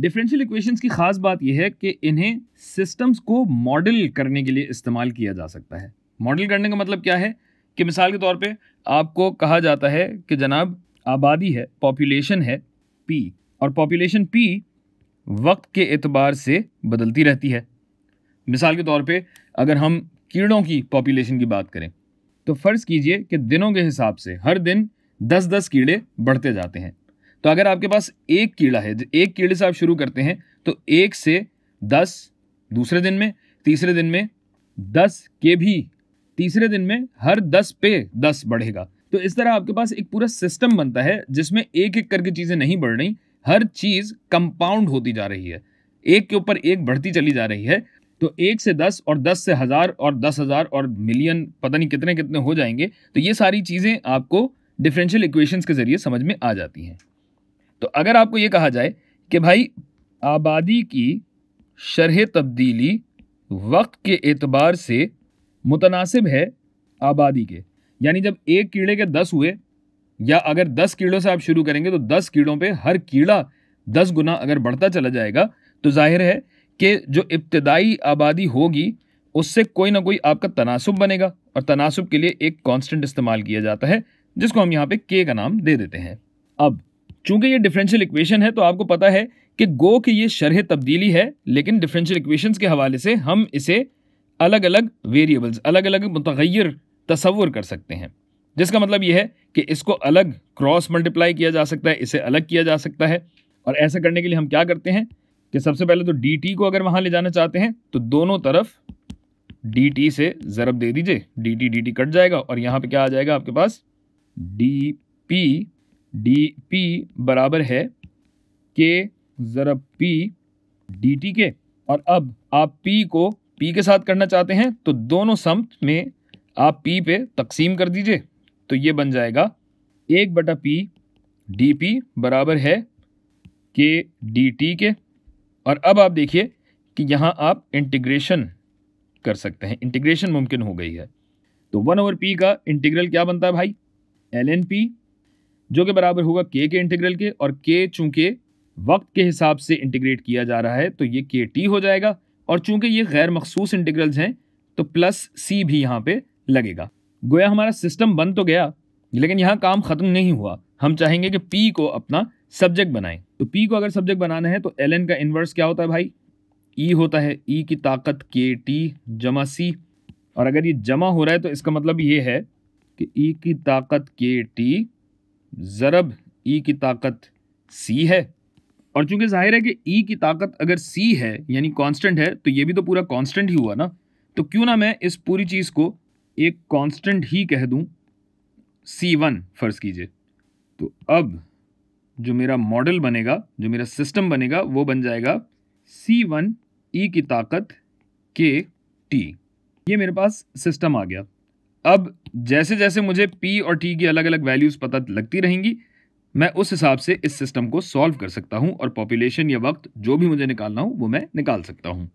Differential equations की खास बात यह है कि इन्हें सिस्टम्स को मॉडल करने के लिए इस्तेमाल किया जा सकता है। मॉडल करने का मतलब क्या है कि मिसाल के तौर पे आपको कहा जाता है कि जनाब आबादी है, पॉपुलेशन है P, और पॉपुलेशन P वक्त के एतबार से बदलती रहती है। मिसाल के तौर पे अगर हम कीड़ों की पॉपुलेशन की बात करें तो फ़र्ज़ कीजिए कि दिनों के हिसाब से हर दिन 10-10 कीड़े बढ़ते जाते हैं। तो अगर आपके पास एक कीड़ा है, एक कीड़े से आप शुरू करते हैं तो 1 से 10 दूसरे दिन में, तीसरे दिन में 10 के भी तीसरे दिन में हर 10 पे 10 बढ़ेगा। तो इस तरह आपके पास एक पूरा सिस्टम बनता है जिसमें एक एक करके चीज़ें नहीं बढ़ रही, हर चीज़ कंपाउंड होती जा रही है, एक के ऊपर एक बढ़ती चली जा रही है। तो 1 से 10 और 10 से 1000 और 10,000 और मिलियन, पता नहीं कितने कितने हो जाएंगे। तो ये सारी चीज़ें आपको डिफरेंशियल इक्वेशंस के ज़रिए समझ में आ जाती हैं। तो अगर आपको ये कहा जाए कि भाई आबादी की शरह तब्दीली वक्त के एतबार से मुतनासिब है आबादी के, यानी जब एक कीड़े के 10 हुए, या अगर 10 कीड़ों से आप शुरू करेंगे तो 10 कीड़ों पे हर कीड़ा 10 गुना अगर बढ़ता चला जाएगा तो जाहिर है कि जो इब्तदाई आबादी होगी उससे कोई ना कोई आपका तनासुब बनेगा, और तनासुब के लिए एक कांस्टेंट इस्तेमाल किया जाता है जिसको हम यहाँ पे के का नाम दे देते हैं। अब चूंकि ये डिफरेंशियल इक्वेशन है तो आपको पता है कि गो कि ये शरह तब्दीली है, लेकिन डिफरेंशियल इक्वेशंस के हवाले से हम इसे अलग अलग वेरिएबल्स, अलग अलग मुतगय्यर तसव्वुर कर सकते हैं, जिसका मतलब यह है कि इसको अलग क्रॉस मल्टीप्लाई किया जा सकता है, इसे अलग किया जा सकता है। और ऐसा करने के लिए हम क्या करते हैं कि सबसे पहले तो dt को अगर वहां ले जाना चाहते हैं तो दोनों तरफ dt से ज़रब दे दीजिए, dt कट जाएगा और यहाँ पे क्या आ जाएगा आपके पास, dp बराबर है k ज़रब p dt के। और अब आप p को p के साथ करना चाहते हैं तो दोनों सम में आप p पे तकसीम कर दीजिए, तो ये बन जाएगा 1/p dp बराबर है k dt के। और अब आप देखिए कि यहाँ आप इंटीग्रेशन कर सकते हैं, इंटीग्रेशन मुमकिन हो गई है। तो 1/p का इंटीग्रल क्या बनता है भाई, ln p, जो कि बराबर होगा k के इंटीग्रल के, और k चूंकि वक्त के हिसाब से इंटीग्रेट किया जा रहा है तो ये kt हो जाएगा, और चूंकि ये गैर मखसूस इंटीग्रल्स हैं तो प्लस c भी यहाँ पे लगेगा। गोया हमारा सिस्टम बन तो गया, लेकिन यहाँ काम ख़त्म नहीं हुआ। हम चाहेंगे कि p को अपना सब्जेक्ट बनाएं। तो p को अगर सब्जेक्ट बनाना है तो ln का इन्वर्स क्या होता है भाई, e होता है, e की ताकत kt जमा c। और अगर ये जमा हो रहा है तो इसका मतलब ये है कि e की ताकत kt ज़रब e की ताकत c है। और चूंकि जाहिर है कि e की ताकत अगर c है यानी कांस्टेंट है, तो ये भी तो पूरा कांस्टेंट ही हुआ ना। तो क्यों ना मैं इस पूरी चीज़ को एक कांस्टेंट ही कह दूं, c1 फ़र्ज़ कीजिए। तो अब जो मेरा मॉडल बनेगा, जो मेरा सिस्टम बनेगा, वो बन जाएगा c1 e की ताकत kt। ये मेरे पास सिस्टम आ गया। अब जैसे जैसे मुझे p और t की अलग अलग वैल्यूज़ पता लगती रहेंगी, मैं उस हिसाब से इस सिस्टम को सॉल्व कर सकता हूँ और पॉपुलेशन या वक्त जो भी मुझे निकालना हो वो मैं निकाल सकता हूँ।